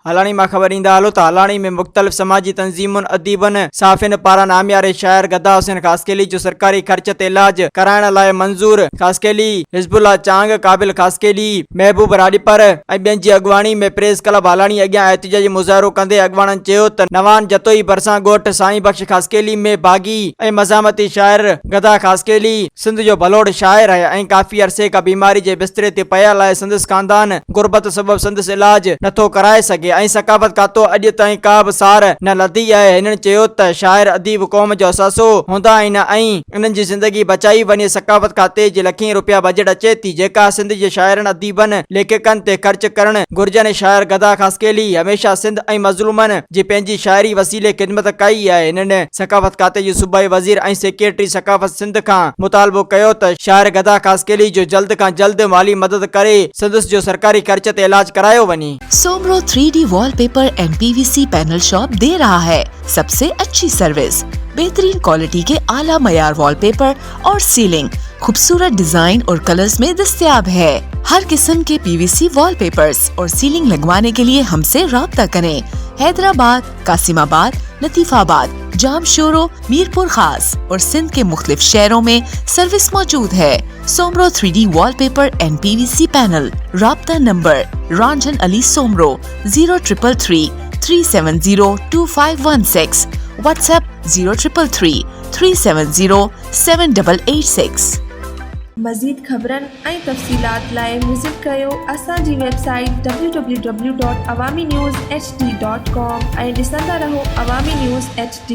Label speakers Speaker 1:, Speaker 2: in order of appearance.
Speaker 1: हलानी मां ख़बर ईंदा हलो त हलानी में मुख़्तलिफ़ समाजी तंज़ीमुन अदीबन साफ़िन पारां नामियारे शाइर गदा हुसैन ख़ासकेली जो सरकारी ख़र्च ते इलाज कराइण लाइ मंज़ूर। ख़ासकेली हिज़्बुल्लाह चांग काबिल ख़ासकेली महबूब राडीपर ऐं ॿियनि जी अॻवानी में प्रेस क्लब हलानी अॻियां एहतिजाजी मुज़ाहिरो कंदे अॻवाननि चयो त नवान जतोई भरिसां ॻोठ साईं बख्श ख़ासकेली में बागी ऐं मज़ामती शाइर गदा ख़ासकेली सिंध जो भलोड़ शाइर है ऐं काफ़ी अरसे खां बीमारी जे बिस्तरे ते पयल आहे। संदसि ख़ानदान गुरबत सबब संदसि इलाज नथो कराए सघे ऐं सकाफ़त खातो अॼु ताईं का बि सार न लधी आहे। हिननि चयो त शाइर अदीब क़ौम जो असासो हूंदा आहिनि ऐं इन्हनि जी ज़िंदगी बचाई वञे। सकाफ़त खाते जी लखें रुपया बजट अचे थी जेका सिंध जे शाइरनि अदीबनि लेखकनि ते ख़र्च करणु घुर्जनि। शाइर गदा ख़ासकेली हमेशह सिंध ऐं मज़लूमनि जी पंहिंजी शाइरी वसीले ख़िदमत कई आहे। हिननि सकाफ़त खाते जो सूबाई वज़ीर ऐं सेक्रेटरी सकाफ़त सिंध खां मुतालबो कयो त शाइर गदा ख़ासकेली जो जल्द खां जल्द माली मदद करे संदसि जो सरकारी ख़र्च ते इलाज करायो वञे।
Speaker 2: Soomro 3D wallpaper and PVC panel shop दे रहा है सबसे अच्छी सर्विस, बेहतरीन क्वालिटी के आला मयार वॉलपेपर और सीलिंग खूबसूरत डिजाइन और कलर्स में दस्तयाब है। हर किस्म के PVC वॉलपेपर्स और सीलिंग लगवाने के लिए हमसे राब्ता करें। हैदराबाद, कासिमाबाद, लतीफाबाद, जामशोरो, मीरपुर खास और सिंध के मुख्तलिफ शहरों में सर्विस मौजूद है। Soomro 3D wallpaper and PVC panel. राब्ता नंबर रंजन अली सोमरो 0333 370 2516। व्हाट्सएप 0333 370 7886।
Speaker 3: मज़ीद ख़बरनि ऐं तफ़सीलात लाइ विज़िट कयो असांजी वेबसाइट www.awamiNewsHD.com ऐं ॾिसंदा रहो अवामी न्यूज़ HD।